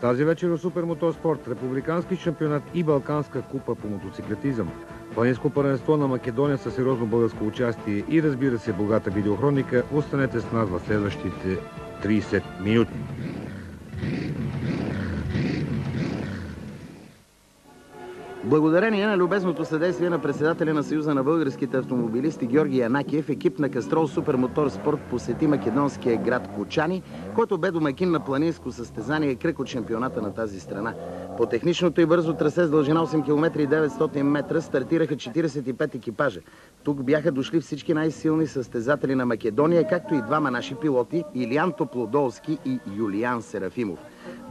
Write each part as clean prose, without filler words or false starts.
Тази вечер в Супермотоспорт, републикански шампионат и Балканска купа по мотоциклетизъм. Планинско първенство на Македония със сериозно българско участие и, разбира се, богата видеохроника. Останете с нас в следващите 30 минути. Благодарение на любезното съдействие на председателя на Съюза на българските автомобилисти Георги Янакиев, екип на Кастрол Супермотор Спорт посети македонския град Кочани, който бе домакин на планинско състезание кръг от шампионата на тази страна. По техничното и бързо трасе с дължина 8 км и 900 метра стартираха 45 екипажа. Тук бяха дошли всички най-силни състезатели на Македония, както и двама наши пилоти – Илиян Топлодолски и Юлиян Серафимов.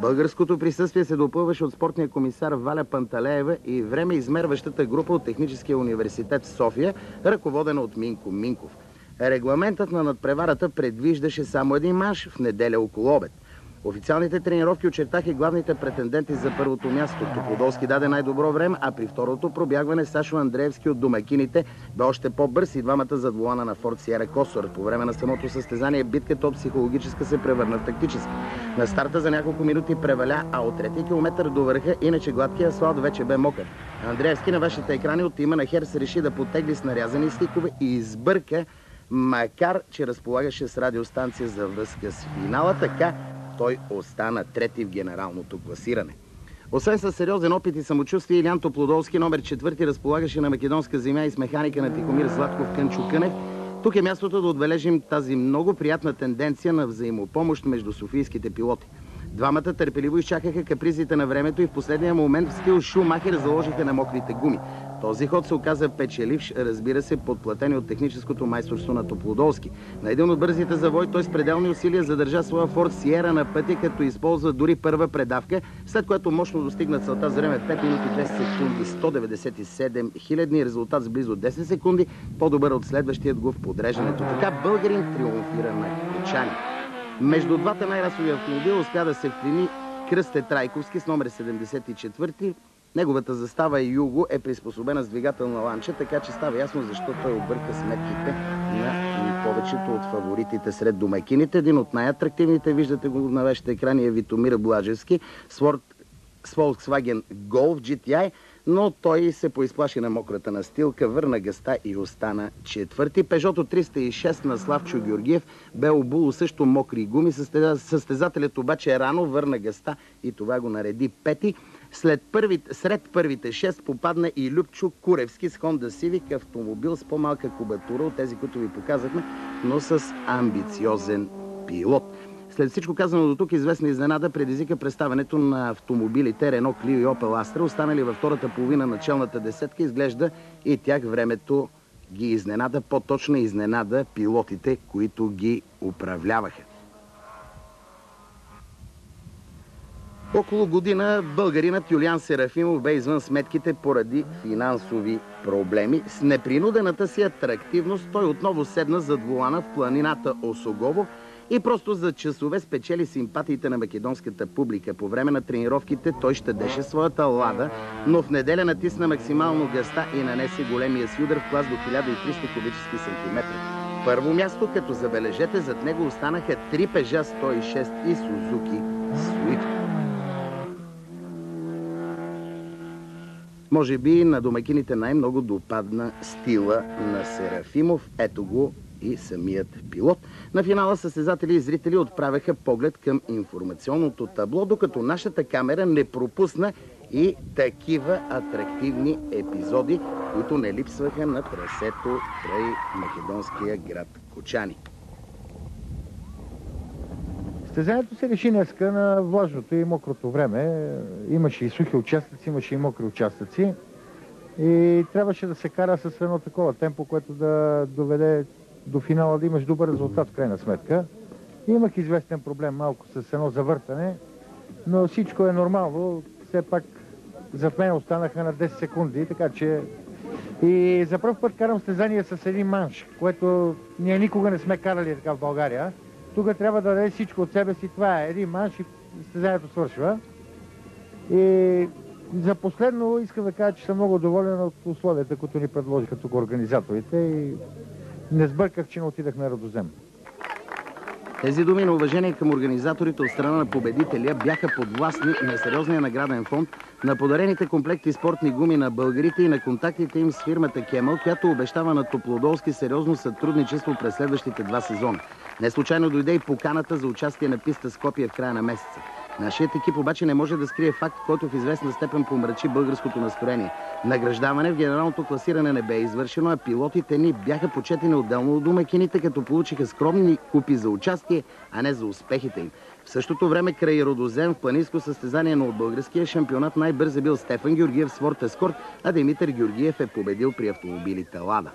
Българското присъствие се допълваше от спортния комисар Валя Панталеева и време измерващата група от Техническия университет в София, ръководена от Минко Минков. Регламентът на надпреварата предвиждаше само един манш в неделя около обед. Официалните тренировки очертаха главните претенденти за първото място. Топлодолски даде най-добро време, а при второто пробягване Сашо Андреевски от домакините бе още по-бърз и двамата зад волана на Форд Сиера Косор. По време на самото състезание битката от психологическа се превърна в тактическа. На старта за няколко минути преваля, а от третия километър до върха, иначе гладкия асфалт вече бе мокър. Андреевски на вашите екрани от тима на Херс реши да потегли с нарязани стикове и избърка, макар че разполагаше с радиостанция за връзка с финала, така той остана трети в генералното класиране. Освен със сериозен опит и самочувствие, Илиян Топлодолски, номер 4, разполагаше на македонска земя и с механика на Тихомир Златков Кънчо Кънев. Тук е мястото да отбележим тази много приятна тенденция на взаимопомощ между софийските пилоти. Двамата търпеливо изчакаха капризите на времето и в последния момент в стил Шумахер заложиха на мокрите гуми. Този ход се оказа печеливш, разбира се, подплатени от техническото майсторство на Топлодолски. На един от бързите завой той с пределни усилия задържа своя Форд Сиера на пътя, като използва дори първа предавка, след което мощно достигна целта с време 5 минути 10 секунди 197 хилядни, резултат с близо 10 секунди, по-добър от следващият го в подреждането. Така българин триумфира на Кочани. Между двата най-расови автомобила успя да се вклини Кръсте Трайковски с номер 74. Неговата застава Юго е приспособена с двигателна ланча, така че става ясно защо той обърка сметките на повечето от фаворитите сред домакините. Един от най-атрактивните, виждате го на вашите екрани, е Витомир Блажевски с Volkswagen Golf GTI, но той се поизплаши на мократа настилка, върна гъста и остана четвърти. Пежото 306 на Славчо Георгиев бе обуло също мокри гуми. Състезателят обаче рано върна гъста и това го нареди пети. Сред първите 6 попадна и Любчо Куревски с Honda Civic, автомобил с по-малка кубатура от тези, които ви показахме, но с амбициозен пилот. След всичко казано до тук, известна изненада предизвика представянето на автомобилите Renault Clio и Opel Astra, останали във втората половина на челната десетка. Изглежда и тях времето ги изненада, по-точно изненада пилотите, които ги управляваха. Около година българинът Юлиян Серафимов бе извън сметките поради финансови проблеми. С непринудената си атрактивност той отново седна зад волана в планината Осогово и просто за часове спечели симпатиите на македонската публика. По време на тренировките той щадеше своята лада, но в неделя натисна максимално гъста и нанесе големия си удар в клас до 1300 кубически сантиметра. Първо място, като забележете, зад него останаха 3 Peugeot 106 и Suzuki Swift. Може би на домакините най-много допадна стила на Серафимов. Ето го и самият пилот. На финала състезатели и зрители отправяха поглед към информационното табло, докато нашата камера не пропусна и такива атрактивни епизоди, които не липсваха на трасето край македонския град Кочани. Състезанието се реши днеска на влажното и мокрото време. Имаше и сухи участъци, имаше и мокри участъци. И трябваше да се кара с едно такова темпо, което да доведе до финала, да имаш добър резултат в крайна сметка. Имах известен проблем малко с едно завъртане, но всичко е нормално. Все пак зад мен останаха на 10 секунди, така че и за първ път карам състезание с един манш, което ние никога не сме карали така в България. Тук трябва да даде всичко от себе си. Това е един манш и състезанието свършва. И за последно искам да кажа, че съм много доволен от условията, които ни предложиха тук организаторите и не сбърках, че не отидах на Радозем. Тези думи на уважение към организаторите от страна на победителя бяха подвластни на сериозния награден фонд, на подарените комплекти спортни гуми на българите и на контактите им с фирмата Кемъл, която обещава на Топлодолски сериозно сътрудничество през следващите 2 сезона. Не случайно дойде и поканата за участие на писта Скопие в края на месеца. Нашият екип обаче не може да скрие факт, който в известна степен помрачи българското настроение. Награждаване в генералното класиране не бе извършено, а пилотите ни бяха почетени отделно от домакините, като получиха скромни купи за участие, а не за успехите им. В същото време край Родозем в планинско състезание, но от българския шампионат най-бърз е бил Стефан Георгиев с Форд Ескорт, а Димитър Георгиев е победил при автомобилите Лада.